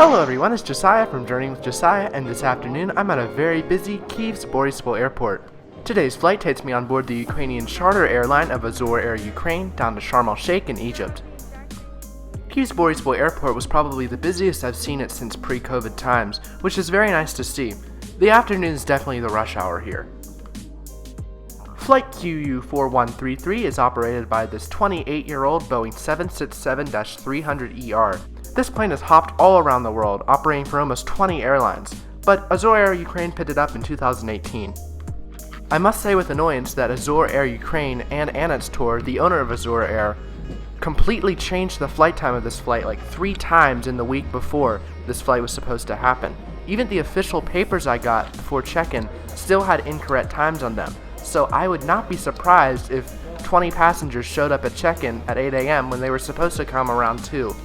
Hello everyone, it's Josiah from Journeying with Josiah, and this afternoon I'm at a very busy Kyiv Boryspil airport. Today's flight takes me on board the Ukrainian charter airline of Azor Air Ukraine down to Sharm el-Sheikh in Egypt. Kyiv Boryspil airport was probably the busiest I've seen it since pre-COVID times, which is very nice to see. The afternoon is definitely the rush hour here. Flight QU4133 is operated by this 28-year-old Boeing 767-300ER. This plane has hopped all around the world, operating for almost 20 airlines, but Azor Air Ukraine picked it up in 2018. I must say with annoyance that Azor Air Ukraine and Anatstour, the owner of Azor Air, completely changed the flight time of this flight like 3 times in the week before this flight was supposed to happen. Even the official papers I got before check-in still had incorrect times on them, so I would not be surprised if 20 passengers showed up at check-in at 8 a.m. when they were supposed to come around 2.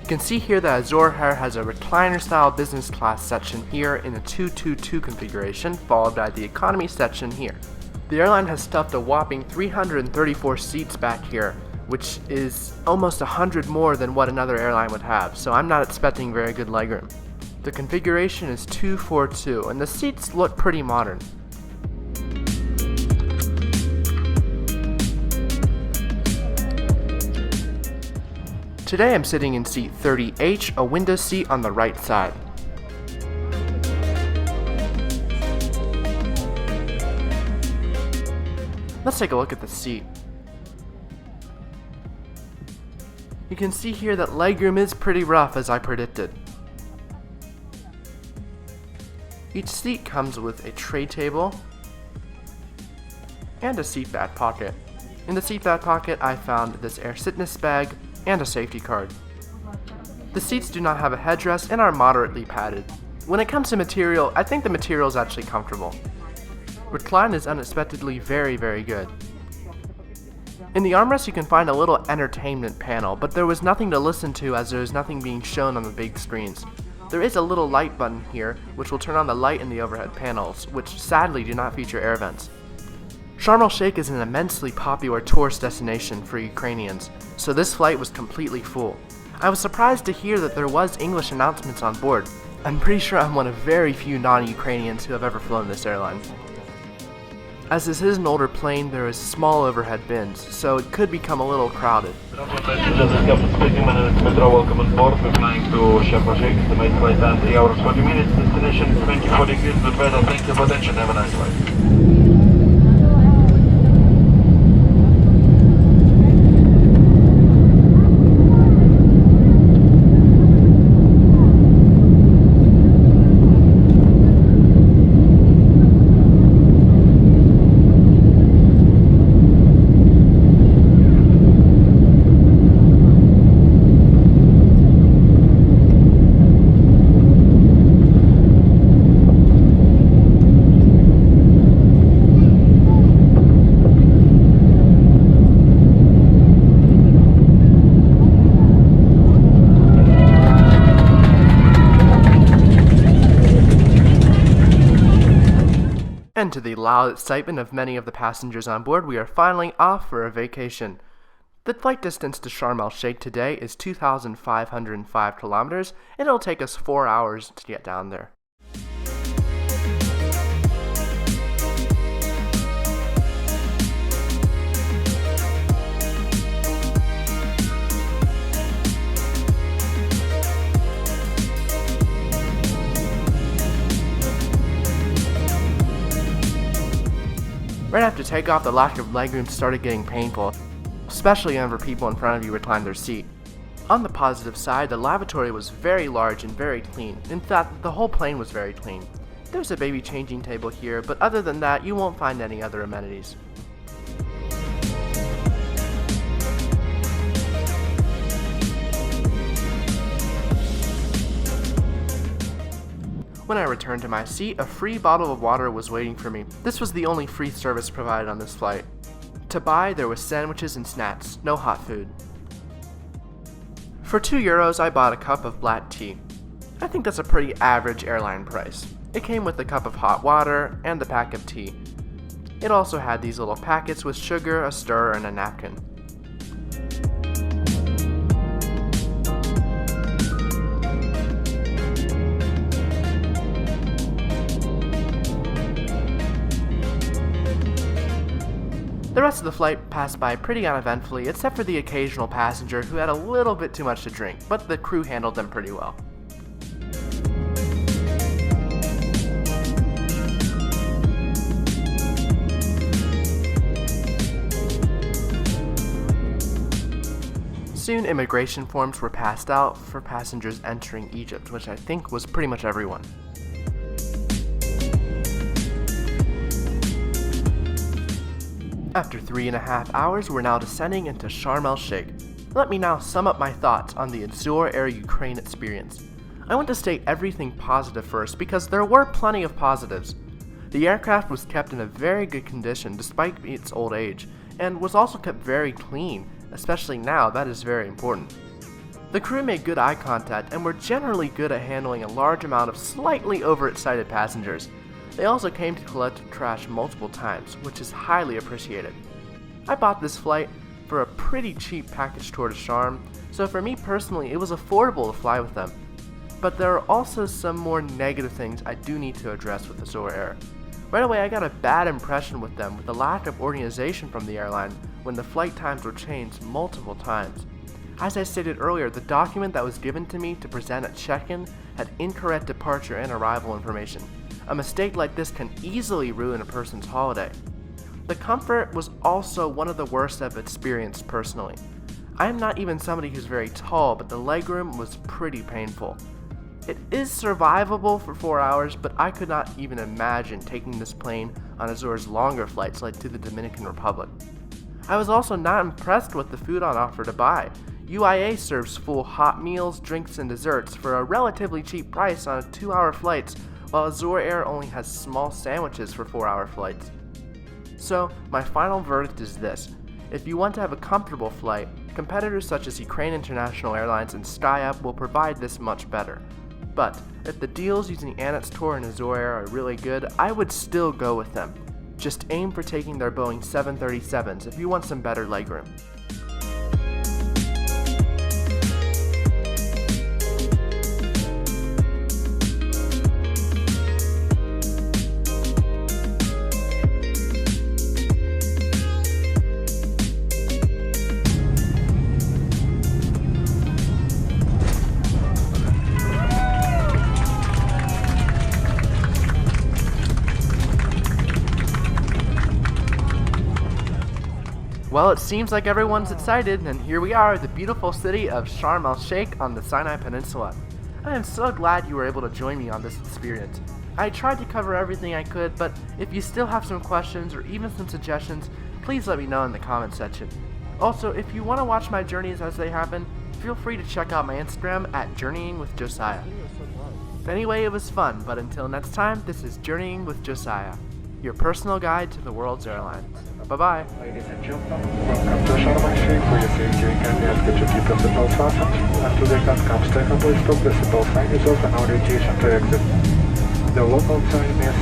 You can see here that Azor Air has a recliner-style business class section here in the 222 configuration, followed by the economy section here. The airline has stuffed a whopping 334 seats back here, which is almost 100 more than what another airline would have, so I'm not expecting very good legroom. The configuration is 242, and the seats look pretty modern. Today I'm sitting in seat 30H, a window seat on the right side. Let's take a look at the seat. You can see here that legroom is pretty rough as I predicted. Each seat comes with a tray table and a seat back pocket. In the seat back pocket I found this air sickness bag and a safety card. The seats do not have a headrest and are moderately padded. When it comes to material, I think the material is actually comfortable. Recline is unexpectedly very good. In the armrest you can find a little entertainment panel, but there was nothing to listen to as there is nothing being shown on the big screens. There is a little light button here which will turn on the light in the overhead panels, which sadly do not feature air vents. Sharm el-Sheikh is an immensely popular tourist destination for Ukrainians, so this flight was completely full. I was surprised to hear that there was English announcements on board. I'm pretty sure I'm one of very few non-Ukrainians who have ever flown this airline. As this is an older plane, there is small overhead bins, so it could become a little crowded. Welcome on board. We're flying to Sharm el-Sheikh. Estimated flight time 3 hours 40 minutes. Destination 24 degrees good weather. Thank you for attention. Have a nice flight. And to the loud excitement of many of the passengers on board, we are finally off for a vacation. The flight distance to Sharm el-Sheikh today is 2,505 kilometers, and it'll take us 4 hours to get down there. Right after takeoff, the lack of legroom started getting painful, especially whenever people in front of you reclined their seat. On the positive side, the lavatory was very large and very clean. In fact, the whole plane was very clean. There's a baby changing table here, but other than that, you won't find any other amenities. When I returned to my seat, a free bottle of water was waiting for me. This was the only free service provided on this flight. To buy, there was sandwiches and snacks, no hot food. For €2, I bought a cup of black tea. I think that's a pretty average airline price. It came with a cup of hot water and a pack of tea. It also had these little packets with sugar, a stirrer, and a napkin. The rest of the flight passed by pretty uneventfully, except for the occasional passenger who had a little bit too much to drink, but the crew handled them pretty well. Soon, immigration forms were passed out for passengers entering Egypt, which I think was pretty much everyone. After 3.5 hours, we're now descending into Sharm el-Sheikh. Let me now sum up my thoughts on the Azur Air Ukraine experience. I want to state everything positive first because there were plenty of positives. The aircraft was kept in a very good condition despite its old age, and was also kept very clean, especially now. That is very important. The crew made good eye contact and were generally good at handling a large amount of slightly overexcited passengers. They also came to collect trash multiple times, which is highly appreciated. I bought this flight for a pretty cheap package tour to Sharm, so for me personally it was affordable to fly with them. But there are also some more negative things I do need to address with Azur Air. Right away I got a bad impression with them with the lack of organization from the airline when the flight times were changed multiple times. As I stated earlier, the document that was given to me to present at check-in had incorrect departure and arrival information. A mistake like this can easily ruin a person's holiday. The comfort was also one of the worst I've experienced personally. I am not even somebody who's very tall, but the legroom was pretty painful. It is survivable for 4 hours, but I could not even imagine taking this plane on Azur's longer flights like to the Dominican Republic. I was also not impressed with the food on offer to buy. UIA serves full hot meals, drinks, and desserts for a relatively cheap price on 2-hour flights, while Azur Air only has small sandwiches for 4-hour flights. So, my final verdict is this. If you want to have a comfortable flight, competitors such as Ukraine International Airlines and SkyUp will provide this much better. But, if the deals using Annex Tour and Azur Air are really good, I would still go with them. Just aim for taking their Boeing 737s if you want some better legroom. Well, it seems like everyone's excited, and here we are, the beautiful city of Sharm el-Sheikh on the Sinai Peninsula. I am so glad you were able to join me on this experience. I tried to cover everything I could, but if you still have some questions or even some suggestions, please let me know in the comment section. Also, if you want to watch my journeys as they happen, feel free to check out my Instagram at Journeying with Josiah. Anyway, it was fun, but until next time, this is Journeying with Josiah, your personal guide to the world's airlines. Bye-bye. Ladies and gentlemen, welcome to Sharm el-Sheikh. For your safety, we kindly ask that you keep your seatbelts fastened until the aircraft comes to a complete stop. The seatbelt sign is off and orientation to exit. The local time is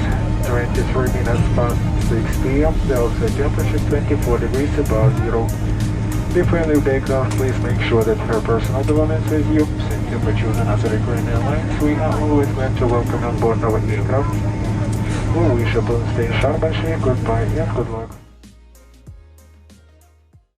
23 minutes past 6 p.m. The outside temperature 24 degrees above zero. Before you leave the aircraft, please make sure that your personal belongings with you. Thank you for choosing Azur Ukraine Airlines. We are always glad to welcome you on board our aircraft. We wish you a pleasant stay in Sharm el-Sheikh. Goodbye and good luck.